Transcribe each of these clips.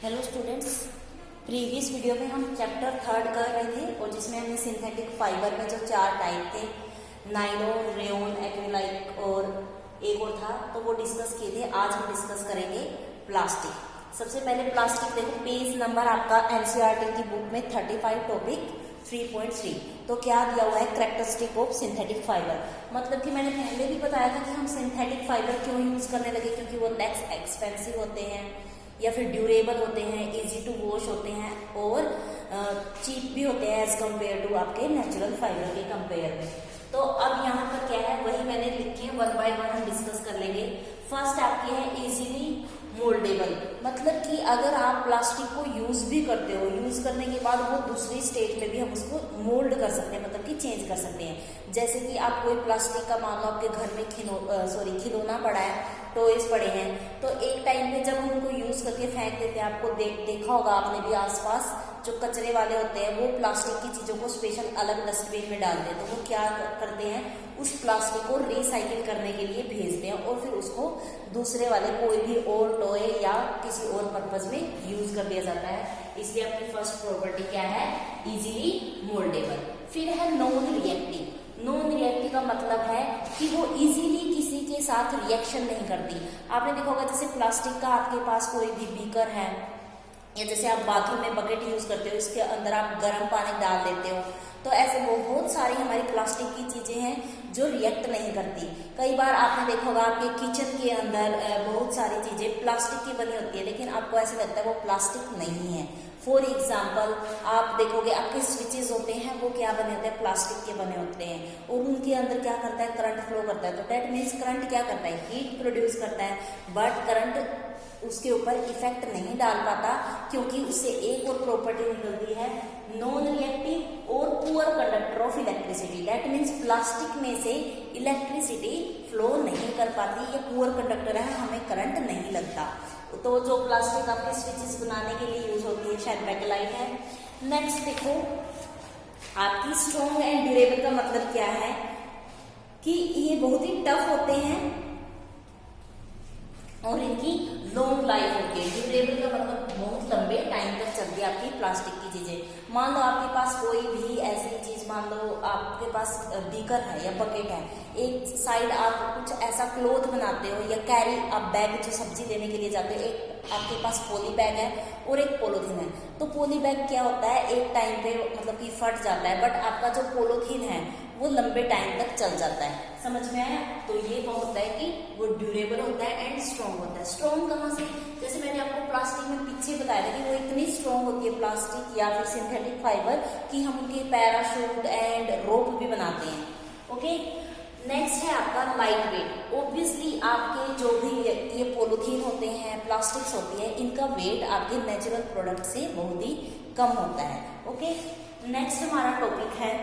Hello students, previous video में हम chapter 3 कर रहे थे और जिसमें हमने सिंथेटिक फाइबर में जो 4 टाइप थे, नायलॉन, रेयॉन, एक्रिलाइट और एक और था, तो वो डिस्कस किए थे। आज हम डिस्कस करेंगे प्लास्टिक। सबसे पहले प्लास्टिक देखो, पेज नंबर आपका एनसीईआरटी की बुक में 35 टॉपिक 3.3। तो क्या दिया हुआ है, कैरेक्टरिस्टिक ऑफ सिंथेटिक फाइबर। मतलब कि मैंने पहले भी बताया था कि हम सिंथेटिक फाइबर क्यों यूज करने लगे, क्योंकि वो लेस एक्सपेंसिव होते हैं या फिर ड्यूरेबल होते हैं, इजी टू वॉश होते हैं और चीप भी होते हैं एज कम्पेयर टू आपके नेचुरल फाइबर के कंपेयर में। तो अब यहाँ पर क्या है, वही मैंने लिखे, वन बाय वन हम डिस्कस कर लेंगे। फर्स्ट आपकी है इजीली मोल्डेबल। मतलब कि अगर आप प्लास्टिक को यूज भी करते हो, यूज करने के बाद वो दूसरी स्टेट में भी हम उसको मोल्ड कर सकते हैं, मतलब कि चेंज कर सकते हैं। जैसे कि आप कोई प्लास्टिक का, मान लो आपके घर में खिलौना पड़ा है, टॉयज पड़े हैं, तो एक टाइम पे जब हम उनको यूज करके फेंक देते हैं, आपको देखा होगा आपने भी आसपास जो कचरे वाले होते हैं वो प्लास्टिक की चीजों को स्पेशल अलग डस्टबिन में डालते हैं। तो वो क्या करते हैं, उस प्लास्टिक को रिसाइकिल करने के लिए भेजते हैं और फिर उसको दूसरे वाले कोई भी और टॉय या किसी और पर्पज में यूज कर दिया जाता है। इसलिए अपनी फर्स्ट प्रॉपर्टी क्या है, इजीली मोल्डेबल। फिर है नॉन रिएक्टिव। नॉन रिएक्टिव का मतलब है कि वो इजीली किसी के साथ रिएक्शन नहीं करती। आपने देखा होगा, जैसे प्लास्टिक का आपके पास कोई भी बीकर है या जैसे आप बाथरूम में बकेट यूज करते हो, इसके अंदर आप गर्म पानी डाल देते हो, तो ऐसे बहुत सारी हमारी प्लास्टिक की चीजें हैं जो रिएक्ट नहीं करती। कई बार आपने देखा होगा आपके किचन के अंदर बहुत सारी चीजें प्लास्टिक की बनी होती है, लेकिन आपको ऐसे लगता है वो प्लास्टिक नहीं है। फॉर एग्जाम्पल आप देखोगे आपके स्विचेस होते हैं, वो क्या बने होते हैं, प्लास्टिक के बने होते हैं और उनके अंदर क्या करता है, करंट फ्लो करता है। तो डेट मीन्स करंट क्या करता है, हीट प्रोड्यूस करता है, बट करंट उसके ऊपर इफेक्ट नहीं डाल पाता, क्योंकि उससे एक और प्रॉपर्टी निकलती है, नॉन रिएक्टिव और poor conductor of electricity. That means plastic में से इलेक्ट्रिसिटी फ्लो नहीं कर पाती, ये पुअर कंडक्टर है, हमें करंट नहीं लगता। तो जो प्लास्टिक आपके स्विचेस बनाने के लिए यूज होती है, शायद बैकलाइट है। नेक्स्ट देखो, आपकी स्ट्रॉन्ग एंड ड्यूरेबल का मतलब क्या है कि ये बहुत ही टफ होते हैं और इनकी लॉन्ग लाइफ होती है। ड्यूरेबल का मतलब बहुत लंबे टाइम तक चलती है आपकी प्लास्टिक की चीजें। मान लो आपके पास कोई भी ऐसी चीज, मान लो आपके पास बीकर है या बकेट है, एक साइड आप कुछ ऐसा क्लॉथ बनाते हो या कैरी आप बैग जो सब्जी लेने के लिए जाते हो, एक आपके पास पॉली बैग है और एक पोलोथीन है। तो पॉली बैग क्या होता है, एक टाइम पे मतलब कि फट जाता है, बट आपका जो पोलोथीन है वो लंबे टाइम तक चल जाता है। समझ में आया? तो ये वो होता है कि वो ड्यूरेबल होता है एंड स्ट्रॉन्ग होता है। स्ट्रॉन्ग कहाँ से, जैसे मैंने आपको प्लास्टिक में पीछे बताया था कि वो इतनी स्ट्रॉन्ग होती है प्लास्टिक या फिर सिंथेटिक फाइबर कि हम उनके पैराशूट एंड रोप भी बनाते हैं। ओके, नेक्स्ट है आपका लाइट वेट। ऑब्वियसली आपके जो भी ये पोलोथीन होते हैं, प्लास्टिक्स होती है, इनका वेट आपके नेचुरल प्रोडक्ट से बहुत ही कम होता है। ओके, नेक्स्ट हमारा टॉपिक है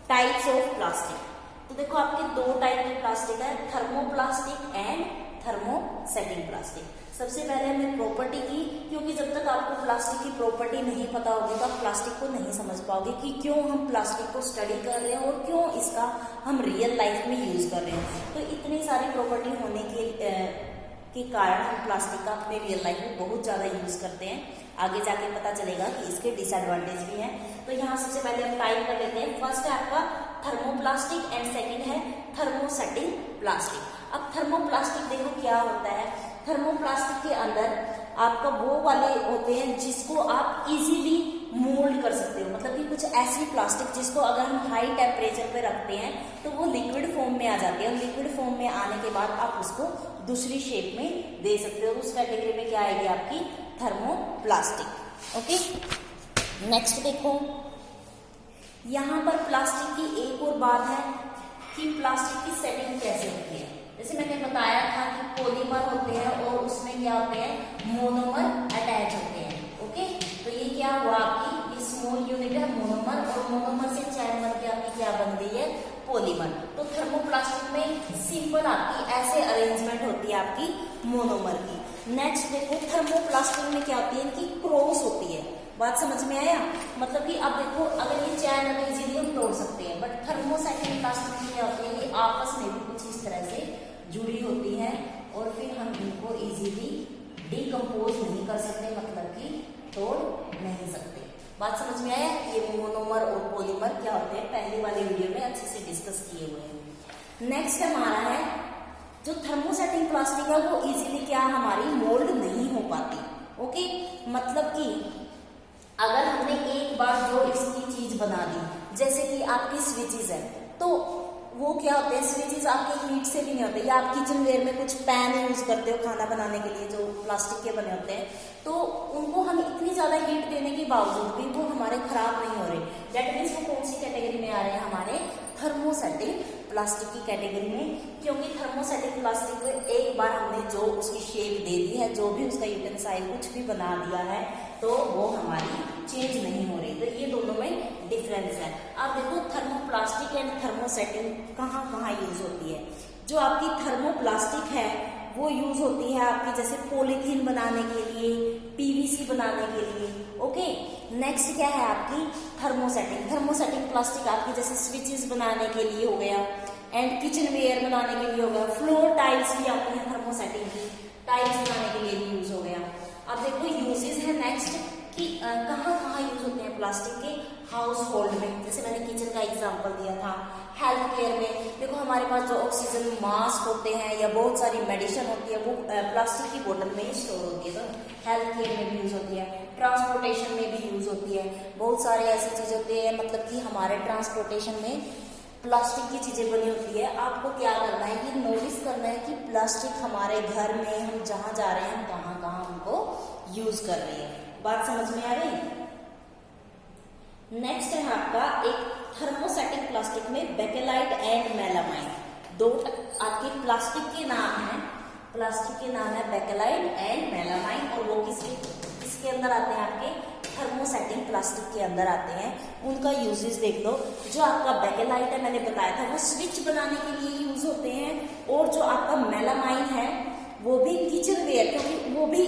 टाइप्स ऑफ प्लास्टिक। तो देखो आपके दो टाइप के प्लास्टिक है, थर्मोप्लास्टिक एंड थर्मोसेटिंग प्लास्टिक। सबसे पहले हमने प्रॉपर्टी की, क्योंकि जब तक आपको प्लास्टिक की प्रॉपर्टी नहीं पता होगी तो आप प्लास्टिक को नहीं समझ पाओगे कि क्यों हम प्लास्टिक को स्टडी कर रहे हैं और क्यों इसका हम रियल लाइफ में यूज कर रहे हैं। तो इतनी सारी प्रॉपर्टी होने के कारण हम प्लास्टिक का अपने रियल लाइफ में बहुत ज्यादा यूज करते हैं। आगे जाके पता चलेगा कि इसके डिसएडवांटेज भी हैं। तो यहाँ सबसे पहले हम टाइप कर लेते हैं। फर्स्ट है आपका थर्मोप्लास्टिक एंड सेकंड है थर्मोसेटिंग प्लास्टिक। अब थर्मोप्लास्टिक देखो क्या होता है, थर्मोप्लास्टिक के अंदर आपका वो वाले होते हैं जिसको आप इजीली मोल्ड कर सकते हो। मतलब कि कुछ ऐसी प्लास्टिक जिसको अगर हम हाई टेम्परेचर पे रखते हैं तो वो लिक्विड फॉर्म में आ जाती है, और लिक्विड फॉर्म में आने के बाद आप उसको दूसरी शेप में दे सकते हो। उस कैटेगरी में क्या आएगी आपकी, थर्मोप्लास्टिक। ओके, नेक्स्ट देखो, यहाँ पर प्लास्टिक की एक और बात है कि प्लास्टिक की सेटिंग कैसे होती है। जैसे मैंने बताया था कि पॉलीमर होते हैं और उसमें क्या होते हैं, मोनोमर अटैच होते हैं। ओके, तो ये क्या हुआ आपकी, ये स्मॉल यूनिट है मोनोमर, और मोनोमर से चैन बन के आपकी क्या बन गई है, पॉलीमर। तो थर्मोप्लास्टिक में सिंपल आपकी ऐसे अरेंजमेंट होती है आपकी मोनोमर की। नेक्स्ट देखो, थर्मोप्लास्टिक में क्या होती है, इनकी क्रॉस होती है। बात समझ में आया? मतलब कि अब देखो, अगर ये चैन अगर इजीली हम तोड़ सकते हैं, बट थर्मोसेटिंग प्लास्टिक में क्या होती है, ये आपस में भी कुछ इस तरह से जुड़ी होती है और फिर हम इनको इजीली डिकम्पोज नहीं कर सकते, मतलब कि तोड़ नहीं सकते। बात समझ में आया? ये मोनोमर और पॉलीमर क्या होते हैं पहले वाले वीडियो में अच्छे से डिस्कस किए हुए हैं। नेक्स्ट हमारा है जो थर्मोसेटिंग प्लास्टिक है वो इजीली क्या हमारी मोल्ड नहीं हो पाती। ओके, मतलब कि अगर हमने एक बार जो इसकी चीज बना दी, जैसे कि आपकी स्विचेस है, तो वो क्या होते हैं, स्विचेस आपके हीट से भी नहीं होते, या आप किचन वेयर में कुछ पैन यूज करते हो खाना बनाने के लिए जो प्लास्टिक के बने होते हैं, तो उनको हम इतनी ज्यादा हीट देने के बावजूद भी वो हमारे खराब नहीं हो रहे। दैट मीन्स वो कौन सी कैटेगरी में आ रहे हैं, हमारे थर्मोसेटिंग प्लास्टिक की कैटेगरी में। क्योंकि थर्मोसेटिक प्लास्टिक में एक बार हमने जो उसकी शेप दे दी है, जो भी उसका यूटेंसाइल कुछ भी बना दिया है, तो वो हमारी चेंज नहीं हो रही। तो ये दोनों में डिफरेंस है। आप देखो थर्मोप्लास्टिक एंड थर्मोसेटिंग कहाँ कहाँ यूज होती है। जो आपकी थर्मोप्लास्टिक है वो यूज होती है आपकी जैसे पॉलीथीन बनाने के लिए, पीवीसी बनाने के लिए। ओके, नेक्स्ट क्या है आपकी थर्मोसेटिंग। थर्मोसेटिंग प्लास्टिक आपकी जैसे स्विचेस बनाने के लिए हो गया, एंड किचन वेयर बनाने के लिए हो गया, फ्लोर टाइल्स भी आती है थर्मोसेटिंग की, टाइल्स बनाने के लिए भी यूज हो गया। अब देखो यूजेस है नेक्स्ट कि कहाँ कहाँ यूज होते हैं प्लास्टिक के। हाउस होल्ड में, जैसे मैंने किचन का एग्जांपल दिया था। हेल्थ केयर में देखो हमारे पास जो ऑक्सीजन मास्क होते हैं या बहुत सारी मेडिसिन होती है वो प्लास्टिक की बोतल में ही स्टोर होती है, तो हेल्थ केयर में भी यूज होती है। ट्रांसपोर्टेशन में भी यूज होती है। बहुत सारे ऐसी चीजें होती है, मतलब कि हमारे ट्रांसपोर्टेशन में प्लास्टिक की चीजें बनी होती है। आपको क्या करना है, ये नोटिस करना है कि प्लास्टिक हमारे घर में हम जहाँ जा रहे हैं हम कहाँ कहाँ उनको यूज कर रहे हैं। बात समझ में आ रही? नेक्स्ट है आपका एक थर्मोसेटिक प्लास्टिक में बेकेलाइट एंड मेलामाइन। दो आपके प्लास्टिक के नाम है, प्लास्टिक के नाम है बेकेलाइट एंड मेलामाइन, और वो किसके अंदर आते हैं, आपके थर्मोसेटिंग प्लास्टिक के अंदर आते हैं। उनका यूजेस देख लो। जो आपका बेकेलाइट है मैंने बताया था वो स्विच बनाने के लिए यूज होते हैं, और जो आपका मेलामाइन है वो भी किचन वेयर, क्योंकि वो भी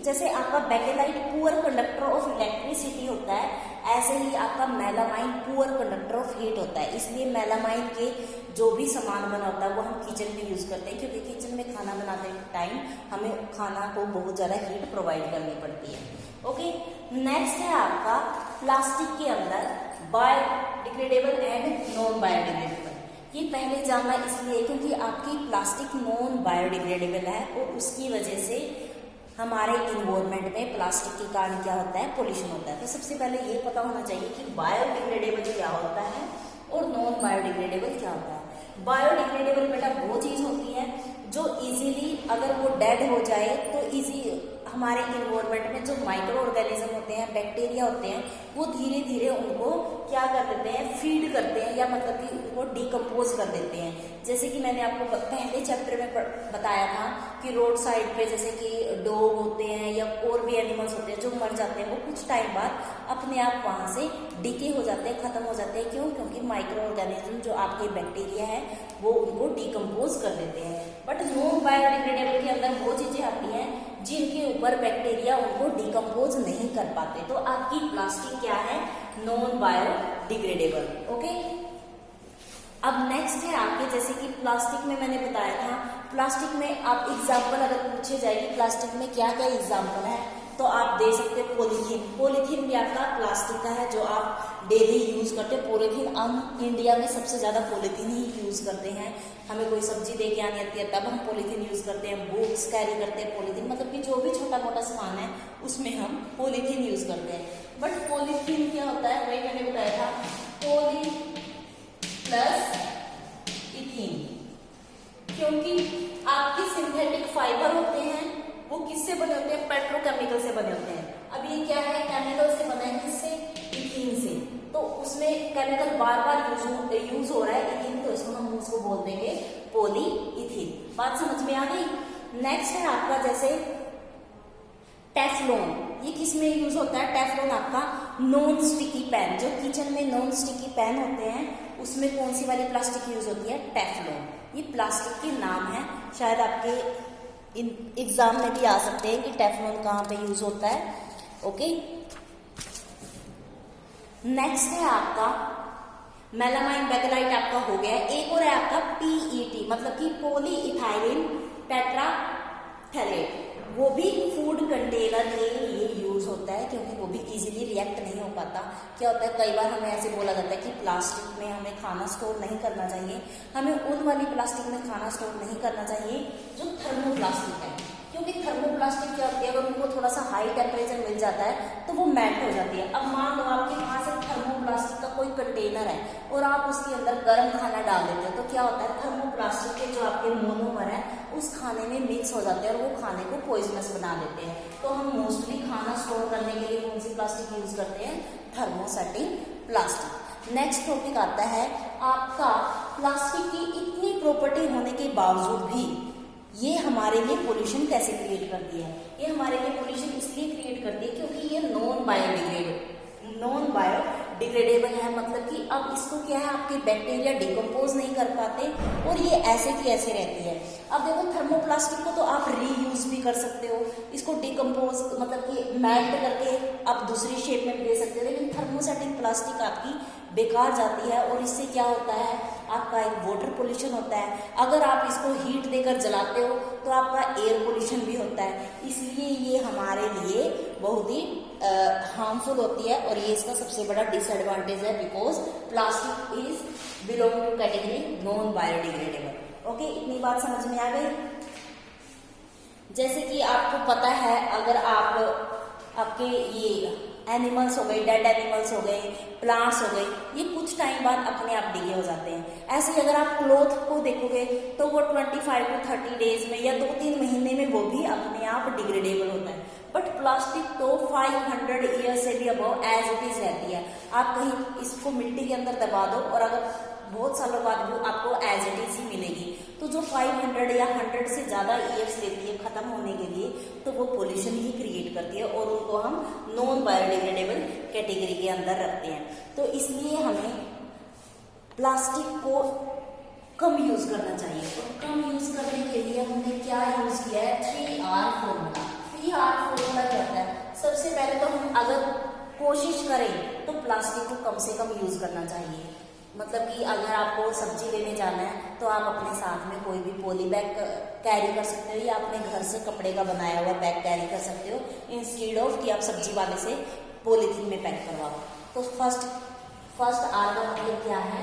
जैसे आपका bakelite poor conductor of electricity होता है, ऐसे ही आपका melamine poor conductor of heat होता है। इसलिए मेलामाइन के जो भी सामान बना होता है वो हम किचन में यूज करते हैं, क्योंकि किचन में खाना बनाते टाइम हमें खाना को बहुत ज्यादा हीट प्रोवाइड करनी पड़ती है। ओके, नेक्स्ट है आपका प्लास्टिक के अंदर बायोडिग्रेडेबल एंड नॉन बायोडिग्रेडेबल। ये पहले जानना इसलिए क्योंकि आपकी प्लास्टिक नॉन बायोडिग्रेडेबल है, और उसकी वजह से हमारे इन्वायरमेंट में प्लास्टिक के कारण क्या होता है, पोल्यूशन होता है। तो सबसे पहले ये पता होना चाहिए कि बायोडिग्रेडेबल क्या होता है और नॉन बायोडिग्रेडेबल क्या होता है। बायोडिग्रेडेबल बेटा वो चीज होती है जो इजीली अगर वो डेड हो जाए तो इजी हमारे इन्वायरमेंट में जो माइक्रो ऑर्गेनिज्म होते हैं, बैक्टीरिया होते हैं, वो धीरे धीरे उनको क्या कर देते हैं, फीड करते हैं, या मतलब कि उनको डिकम्पोज कर देते हैं। जैसे कि मैंने आपको पहले चैप्टर में बताया था कि रोड साइड पे जैसे कि डॉग होते हैं या और भी एनिमल्स होते हैं जो मर जाते हैं, वो कुछ टाइम बाद अपने आप वहां से डिके हो जाते हैं, खत्म हो जाते हैं। क्यों? क्योंकि माइक्रो ऑर्गेनिज्म जो आपके बैक्टीरिया है वो उनको डिकम्पोज कर देते हैं। बट नॉन बायोडिग्रेडेबल के अंदर वो चीजें आती हैं जिनके ऊपर बैक्टीरिया उनको डिकम्पोज नहीं कर पाते। तो आपकी प्लास्टिक क्या है, नॉन बायोडिग्रेडेबल। ओके, अब नेक्स्ट है आपके जैसे कि प्लास्टिक में मैंने बताया था, प्लास्टिक में आप एग्जाम्पल अगर पूछे जाएगी प्लास्टिक में क्या क्या एग्जाम्पल है, तो आप दे सकते हैं पॉलीथीन। पॉलीथीन भी आपका प्लास्टिक का है जो आप डेली यूज करते हैं। पॉलीथीन हम इंडिया में सबसे ज्यादा पॉलीथीन ही यूज करते हैं। हमें कोई सब्जी दे के आनी आती है तब हम पॉलीथीन यूज करते हैं, बुक्स कैरी करते हैं पॉलीथीन, मतलब कि जो भी छोटा मोटा सामान है उसमें हम पॉलीथीन यूज करते हैं। बट पॉलीथीन क्या होता है, वही मैंने बताया था, पॉली प्लस इथीन, क्योंकि आपके सिंथेटिक फाइबर होते हैं वो किससे बने होते हैं, पेट्रोकेमिकल से बने होते हैं। अब ये क्या है, केमिकल से बना है, किससे, इथीन से। तो उसमें केमिकल बार बार यूज हो रहा है इथीन, तो इसको हम उसको बोल देंगे पॉली इथीन। बात समझ में आ गई? नेक्स्ट है आपका जैसे टेफ्लॉन। ये किस में यूज होता है, टेफ्लॉन आपका नॉन स्टिकी पैन, जो किचन में नॉन स्टिकी पैन होते हैं उसमें कौन सी वाली प्लास्टिक यूज होती है, टेफ्लॉन। ये प्लास्टिक के नाम है, शायद आपके एग्जाम में भी आ सकते हैं कि टेफ्लॉन कहाँ पे यूज होता है। ओके, नेक्स्ट है आपका मेलामाइन बेकेलाइट आपका हो गया। एक और है आपका पीईटी, मतलब कि पॉली इथाइलिन टेट्रा फैलेट, वो भी फूड कंटेनर के लिए यूज होता है क्योंकि वो भी इजीली रिएक्ट नहीं हो पाता। क्या होता है, कई बार हमें ऐसे बोला जाता है कि प्लास्टिक में हमें खाना स्टोर नहीं करना चाहिए, हमें उन वाली प्लास्टिक में खाना स्टोर नहीं करना चाहिए जो थर्मोप्लास्टिक है, क्योंकि थर्मोप्लास्टिक क्या होती है, अगर उनको थोड़ा सा हाई टेम्परेचर मिल जाता है तो वो मेल्ट हो जाती है। अब मान लो आपके पास एक थर्मोप्लास्टिक का कोई कंटेनर है और आप उसके अंदर गर्म खाना डाल देते हो, तो क्या होता है, थर्मोप्लास्टिक के जो आपके मोनोमर है उस खाने में मिक्स हो जाते हैं और वो खाने को पॉइजनस बना देते हैं। तो हम मोस्टली खाना स्टोर करने के लिए कौन सी प्लास्टिक यूज करते हैं, थर्मोसेटिंग प्लास्टिक। नेक्स्ट टॉपिक आता है आपका, प्लास्टिक की इतनी प्रॉपर्टी होने के बावजूद भी ये हमारे लिए पोल्यूशन कैसे क्रिएट करती है। ये हमारे लिए पोल्यूशन इसलिए क्रिएट करती है क्योंकि ये नॉन बायोडिग्रेडेबल है, मतलब कि अब इसको क्या है, आपके बैक्टीरिया डिकम्पोज नहीं कर पाते और ये ऐसे की ऐसे रहती है। अब देखो, थर्मोप्लास्टिक को तो आप रीयूज भी कर सकते हो, इसको डिकम्पोज मतलब कि मेल्ट करके आप दूसरी शेप में भी दे सकते हो, लेकिन थर्मोसेटिंग प्लास्टिक आपकी बेकार जाती है और इससे क्या होता है, आपका एक वाटर पोल्यूशन होता है। अगर आप इसको हीट देकर जलाते हो तो आपका एयर पोल्यूशन भी होता है, इसलिए ये हमारे लिए बहुत ही हार्मफुल होती है और ये इसका सबसे बड़ा डिसएडवांटेज है, because plastic is belong to category non biodegradable. Okay, इतनी बात समझ में आ गई। जैसे कि आपको पता है, अगर आपके ये एनिमल्स हो गए, डेड एनिमल्स हो गए, प्लांट्स हो गए, ये कुछ टाइम बाद अपने आप डिगे हो जाते हैं। ऐसे ही अगर आप क्लॉथ को देखोगे तो वो 25 to 30 डेज में या 2-3 महीने में वो भी अपने आप डिग्रेडेबल होता है। बट प्लास्टिक तो 500 ईयर से भी अबव एज इट इज रहती है। आप कहीं इसको मिट्टी के अंदर दबा दो और अगर बहुत सालों बाद वो आपको एज इट इज ही मिलेगी। तो जो 500 या 100 से ज़्यादा ईयर्स लेती है ख़त्म होने के लिए, तो वो पोल्यूशन ही क्रिएट करती है और उनको हम नॉन बायोडिग्रेडेबल कैटेगरी के अंदर रखते हैं। तो इसलिए हमें प्लास्टिक को कम यूज़ करना चाहिए। और कम यूज़ करने के लिए हमने क्या यूज़ किया है, 3R फॉर्मूला। 3R फॉर्मूला क्या होता है, सबसे पहले तो हम अगर कोशिश करें तो प्लास्टिक को कम से कम यूज़ करना चाहिए। मतलब कि अगर आपको सब्जी लेने जाना है तो आप अपने साथ में कोई भी पॉली बैग कैरी कर सकते हो या अपने घर से कपड़े का बनाया हुआ बैग कैरी कर सकते हो, इंस्टेड ऑफ कि आप सब्जी वाले से पॉलीथीन में पैक करवाओ। तो फर्स्ट आर का मतलब क्या है,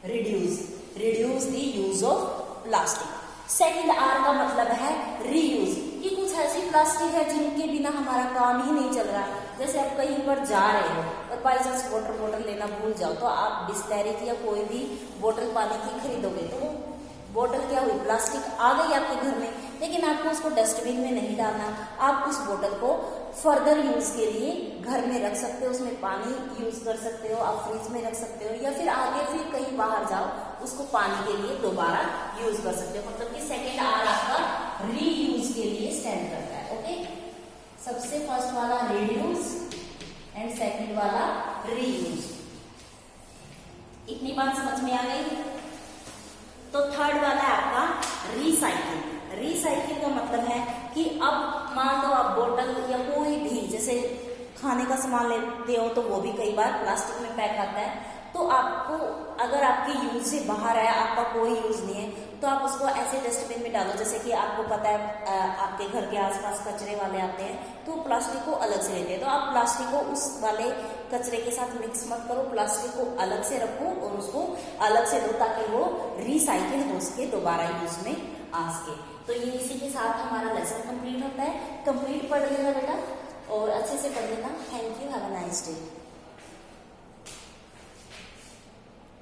reduce the use of plastic. Second R का मतलब है रीयूज, कि कुछ ऐसी प्लास्टिक है जिनके बिना हमारा काम ही नहीं चल रहा। जैसे आप कहीं पर जा रहे हो और बाई चांस वाटर बॉटल लेना भूल जाओ, तो आप बिस्लरी की या कोई भी बोतल पानी की खरीदोगे तो वो बोतल क्या हुई, प्लास्टिक आ गई आपके घर में, लेकिन आपको उसको डस्टबिन में नहीं डालना। आप उस बोतल को फर्दर यूज के लिए घर में रख सकते हो, उसमें पानी यूज कर सकते हो, आप फ्रिज में रख सकते हो, या फिर आगे फिर कहीं बाहर जाओ उसको पानी के लिए दोबारा यूज कर सकते हो। मतलब कि सेकेंड आर आपका रीयूज के लिए स्टैंड करता है। ओके, सबसे फर्स्ट वाला रिड्यूस एंड सेकेंड वाला रीयूज। इतनी बात समझ में आ गई। तो थर्ड वाला है आपका रिसाइकिल। रिसाइकिल का मतलब है कि अब मान लो आप बोतल या कोई भी जैसे खाने का सामान लेते हो तो वो भी कई बार प्लास्टिक में पैक आता है। तो आपको अगर आपके यूज से बाहर है, आपका कोई यूज नहीं है, तो आप उसको ऐसे डस्टबिन में डालो। जैसे कि आपको पता है आपके घर के आसपास कचरे वाले आते हैं तो प्लास्टिक को अलग से लेते हैं, तो आप प्लास्टिक को उस वाले कचरे के साथ मिक्स मत करो, प्लास्टिक को अलग से रखो और उसको अलग से दो ताकि वो रिसाइकिल हो सके, दोबारा यूज में आ सके। तो ये इसी के साथ हमारा लेसन कंप्लीट होता है। कंप्लीट पढ़ लेना बेटा और अच्छे से पढ़ लेना। Thank you, have a nice day.